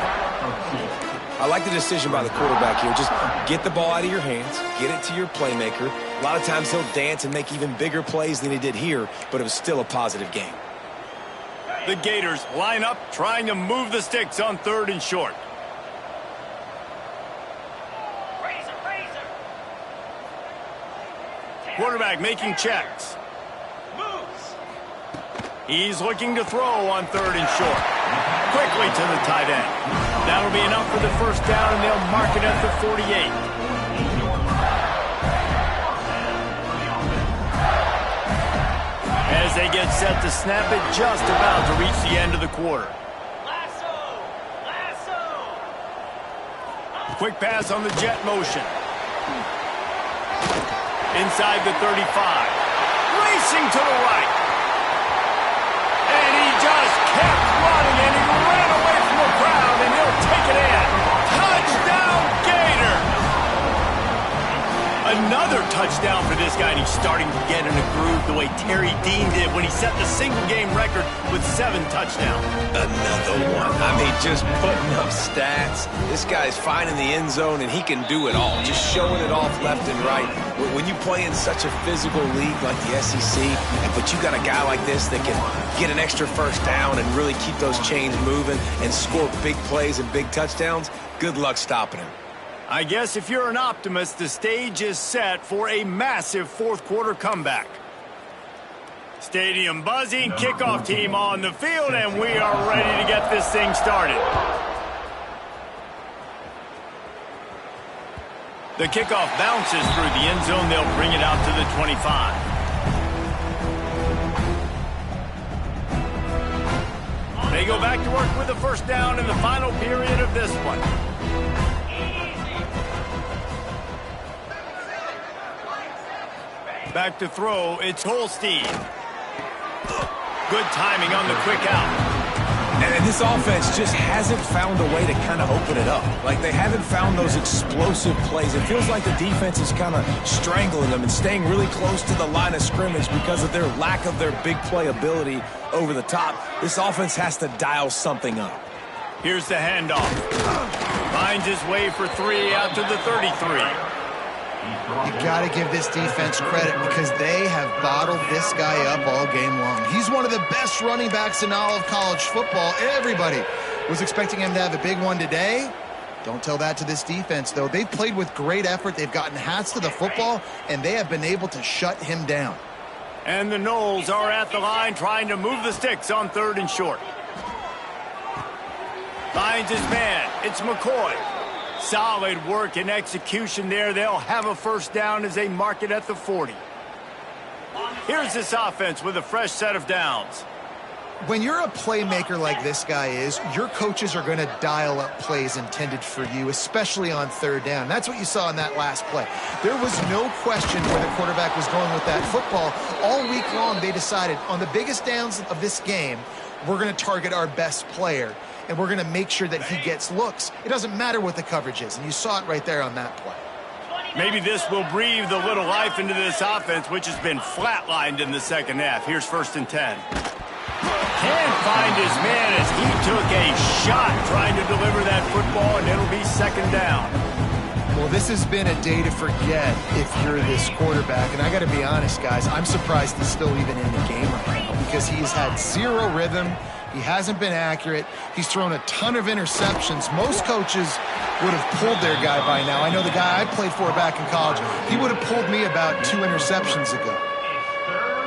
I like the decision by the quarterback here. Just get the ball out of your hands, get it to your playmaker. A lot of times he'll dance and make even bigger plays than he did here, but it was still a positive game. The Gators line up, trying to move the sticks on 3rd and short. Quarterback making checks. He's looking to throw on 3rd and short. Quickly to the tight end. That'll be enough for the first down, and they'll mark it at the 48. As they get set to snap it, just about to reach the end of the quarter. Quick pass on the jet motion. Inside the 35. Racing to the right. And he just kept running, and he ran away from the crowd, and he'll take it in. Touchdown, Gator! Another touchdown for this guy, and he's starting to get in a groove the way Terry Dean did when he set the single-game record with 7 touchdowns. Another one. I mean, just putting up stats. This guy's finding the end zone, and he can do it all. Just showing it off left and right. When you play in such a physical league like the SEC, but you got a guy like this that can get an extra first down and really keep those chains moving and score big plays and big touchdowns, good luck stopping him. I guess if you're an optimist, the stage is set for a massive 4th quarter comeback. Stadium buzzing, kickoff team on the field, and we are ready to get this thing started. The kickoff bounces through the end zone. They'll bring it out to the 25. They go back to work with a first down in the final period of this one. Back to throw, it's Holstein. Good timing on the quick out. And this offense just hasn't found a way to kind of open it up. Like, they haven't found those explosive plays. It feels like the defense is kind of strangling them and staying really close to the line of scrimmage because of their lack of their big play ability over the top. This offense has to dial something up. Here's the handoff. Finds his way for 3 out to the 33. You got to give this defense credit because they have bottled this guy up all game long. He's one of the best running backs in all of college football. Everybody was expecting him to have a big one today. Don't tell that to this defense, though. They've played with great effort. They've gotten hats to the football, and they have been able to shut him down. And the Noles are at the line trying to move the sticks on 3rd and short. Finds his man. It's McCoy. Solid work and execution there. They'll have a first down as they mark it at the 40. Here's this offense with a fresh set of downs. When you're a playmaker like this guy is, your coaches are going to dial up plays intended for you, especially on 3rd down. That's what you saw in that last play. There was no question where the quarterback was going with that football. All week long, they decided on the biggest downs of this game, we're going to target our best player, and we're going to make sure that he gets looks. It doesn't matter what the coverage is, and you saw it right there on that play. Maybe this will breathe a little life into this offense, which has been flatlined in the second half. Here's 1st and 10. Can't find his man as he took a shot trying to deliver that football, and it'll be 2nd down. Well, this has been a day to forget if you're this quarterback. And I got to be honest, guys, I'm surprised he's still even in the game right now because he's had zero rhythm. He hasn't been accurate. He's thrown a ton of interceptions. Most coaches would have pulled their guy by now. I know the guy I played for back in college, he would have pulled me about 2 interceptions ago.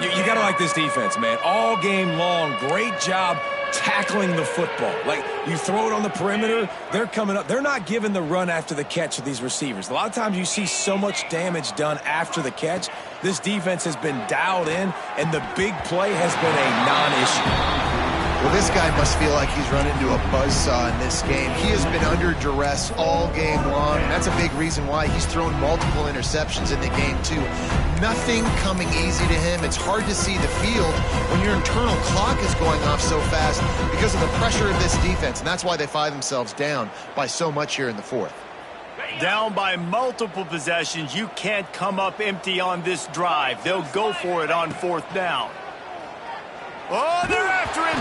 You got to like this defense, man. All game long, great job tackling the football. Like, you throw it on the perimeter, they're coming up. They're not giving the run after the catch to these receivers. A lot of times you see so much damage done after the catch. This defense has been dialed in, and the big play has been a non-issue. Well, this guy must feel like he's run into a buzzsaw in this game. He has been under duress all game long, and that's a big reason why he's thrown multiple interceptions in the game, too. Nothing coming easy to him. It's hard to see the field when your internal clock is going off so fast because of the pressure of this defense, and that's why they find themselves down by so much here in the 4th. Down by multiple possessions. You can't come up empty on this drive. They'll go for it on 4th down. Oh, they're after him.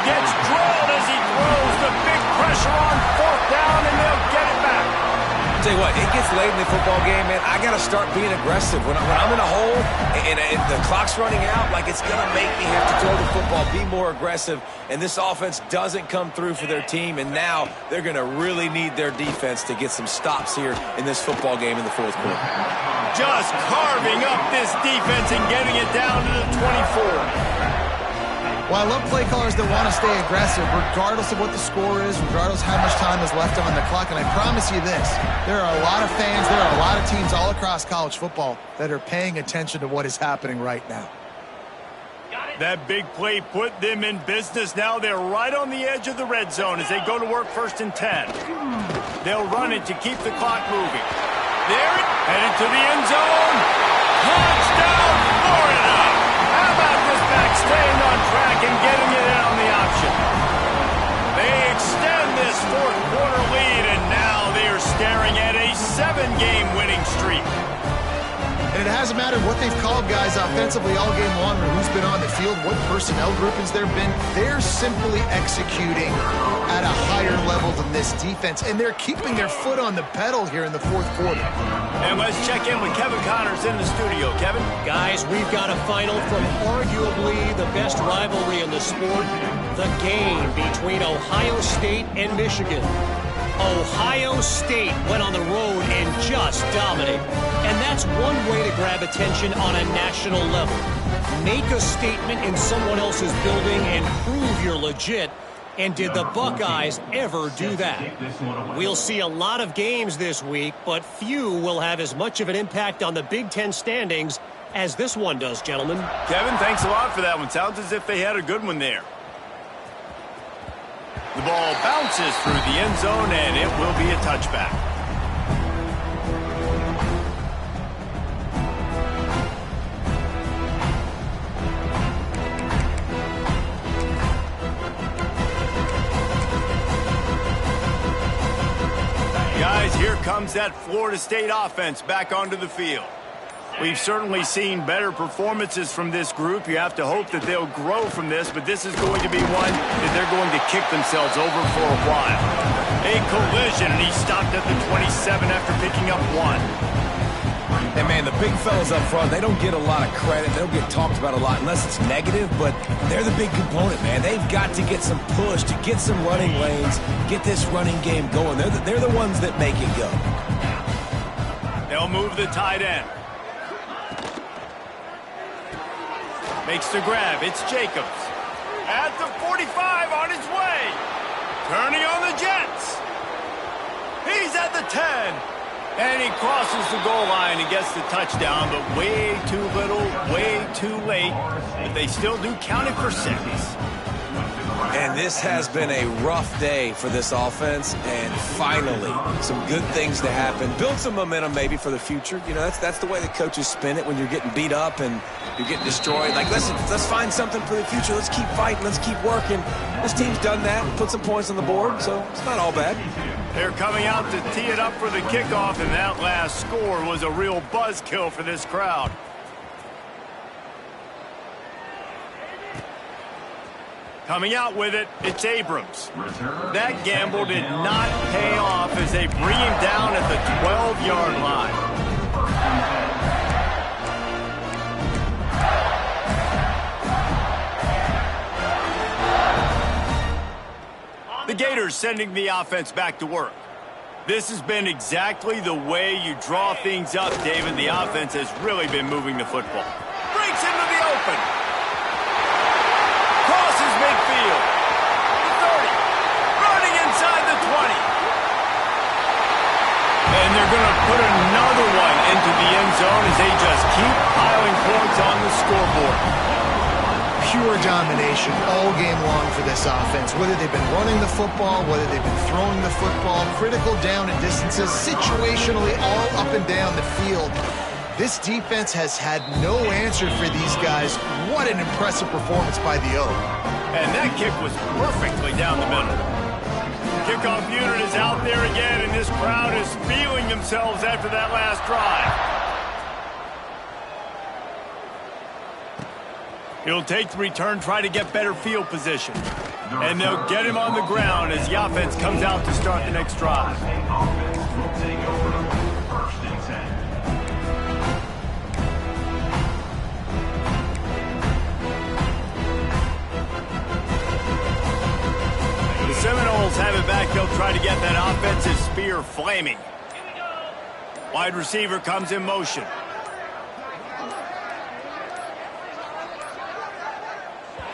Gets drilled as he throws the big pressure on 4th down, and they'll get it back. Tell you what, it gets late in the football game, man. I got to start being aggressive. When I'm in a hole and the clock's running out, like, it's going to make me have to throw the football, be more aggressive, and this offense doesn't come through for their team, and now they're going to really need their defense to get some stops here in this football game in the 4th quarter. Just carving up this defense and getting it down to the 24. Well, I love play callers that want to stay aggressive regardless of what the score is, regardless of how much time is left on the clock. And I promise you this, there are a lot of fans, there are a lot of teams all across college football that are paying attention to what is happening right now. That big play put them in business. Now they're right on the edge of the red zone as they go to work 1st and 10. They'll run it to keep the clock moving. There it headed to the end zone. Touchdown, Florida! How about this back staying on track and getting it in on the option? They extend this 4th quarter lead, and now they are staring at a 7-game winning streak. And it hasn't mattered what they've called guys offensively all game long or who's been on the field, what personnel groupings there have been. They're simply executing at a higher level than this defense, and they're keeping their foot on the pedal here in the 4th quarter. And let's check in with Kevin Connors in the studio. Kevin? Guys, we've got a final from arguably the best rivalry in the sport, the game between Ohio State and Michigan. Ohio State went on the road and just dominated. And that's one way to grab attention on a national level. Make a statement in someone else's building and prove you're legit. And did the Buckeyes ever do that? We'll see a lot of games this week, but few will have as much of an impact on the Big Ten standings as this one does, gentlemen. Kevin, thanks a lot for that one. Sounds as if they had a good one there. The ball bounces through the end zone, and it will be a touchback. Guys, here comes that Florida State offense back onto the field. We've certainly seen better performances from this group. You have to hope that they'll grow from this, but this is going to be one that they're going to kick themselves over for a while. A collision, and he stopped at the 27 after picking up 1. And, man, the big fellas up front, they don't get a lot of credit. They don't get talked about a lot unless it's negative, but they're the big component, man. They've got to get some push, to get some running lanes, get this running game going. They're the ones that make it go. They'll move the tight end. Makes the grab. It's Jacobs. At the 45 on his way. Turning on the Jets. He's at the 10. And he crosses the goal line and gets the touchdown, but way too little, way too late. But they still do count it for 6. And this has been a rough day for this offense, and finally, some good things to happen. Build some momentum maybe for the future. You know, that's the way the coaches spin it when you're getting beat up and you're getting destroyed. Like, let's find something for the future. Let's keep fighting. Let's keep working. This team's done that, put some points on the board, so it's not all bad. They're coming out to tee it up for the kickoff, and that last score was a real buzzkill for this crowd. Coming out with it, it's Abrams. That gamble did not pay off as they bring him down at the 12-yard line. The Gators sending the offense back to work. This has been exactly the way you draw things up, David. The offense has really been moving the football. Breaks into the open. Crosses midfield. The 30. Running inside the 20. And they're going to put another one into the end zone as they just keep piling points on the scoreboard. Pure domination all game long for this offense. Whether they've been running the football, whether they've been throwing the football, critical down and distances, situationally all up and down the field. This defense has had no answer for these guys. What an impressive performance by the Oak. And that kick was perfectly down the middle. Kickoff unit is out there again, and this crowd is feeling themselves after that last drive. He'll take the return, try to get better field position. And they'll get him on the ground as the offense comes out to start the next drive. The Seminoles have it back. They'll try to get that offensive spear flaming. Wide receiver comes in motion.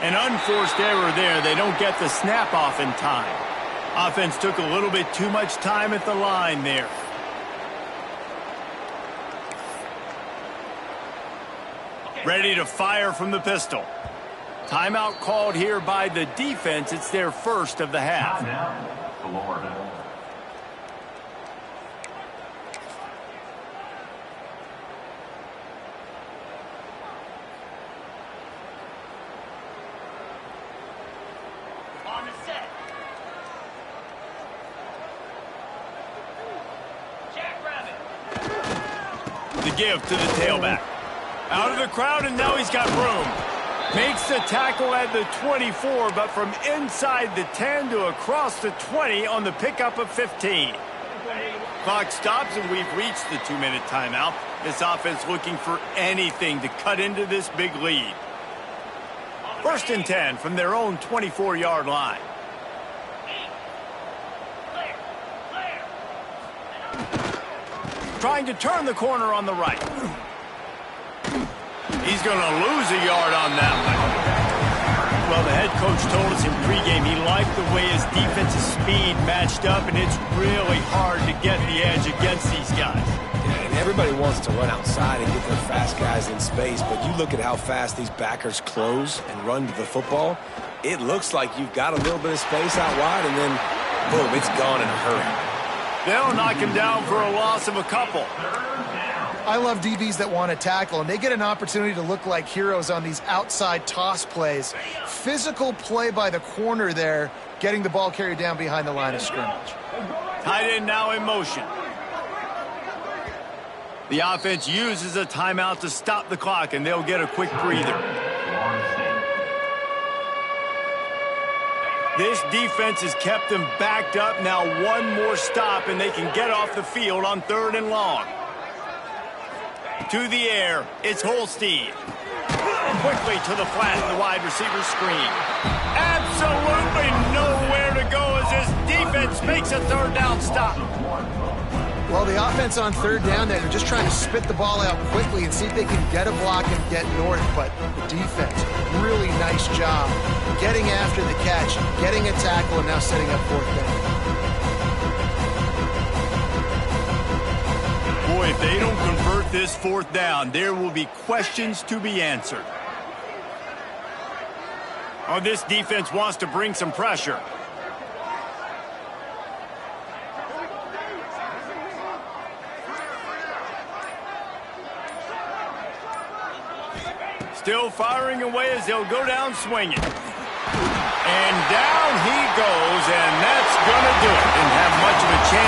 An unforced error there. They don't get the snap off in time. Offense took a little bit too much time at the line there. Ready to fire from the pistol. Timeout called here by the defense. It's their first of the half. The give to the tailback. Out of the crowd, and now he's got room. Makes the tackle at the 24, but from inside the 10 to across the 20 on the pickup of 15. Clock stops, and we've reached the 2-minute timeout. This offense looking for anything to cut into this big lead. 1st and 10 from their own 24-yard line. Trying to turn the corner on the right. He's going to lose a yard on that one. Well, the head coach told us in pregame he liked the way his defensive speed matched up, and it's really hard to get the edge against these guys. Yeah, and everybody wants to run outside and get their fast guys in space, but you look at how fast these backers close and run to the football, it looks like you've got a little bit of space out wide, and then, boom, it's gone in a hurry. They'll knock him down for a loss of a couple. I love DBs that want to tackle, and they get an opportunity to look like heroes on these outside toss plays. Physical play by the corner there, getting the ball carried down behind the line of scrimmage. Tight end now in motion. The offense uses a timeout to stop the clock, and they'll get a quick breather. This defense has kept them backed up. Now one more stop, and they can get off the field on 3rd and long. To the air, it's Holstein. Quickly to the flat, the wide receiver screen. Absolutely nowhere to go as this defense makes a 3rd down stop. Well, the offense on 3rd down there, they're just trying to spit the ball out quickly and see if they can get a block and get north. But the defense, really nice job getting after the catch, getting a tackle, and now setting up 4th down. Boy, if they don't convert this 4th down, there will be questions to be answered. Oh, this defense wants to bring some pressure. Still firing away as they'll go down swinging. And down he goes, and that's going to do it. Didn't have much of a chance.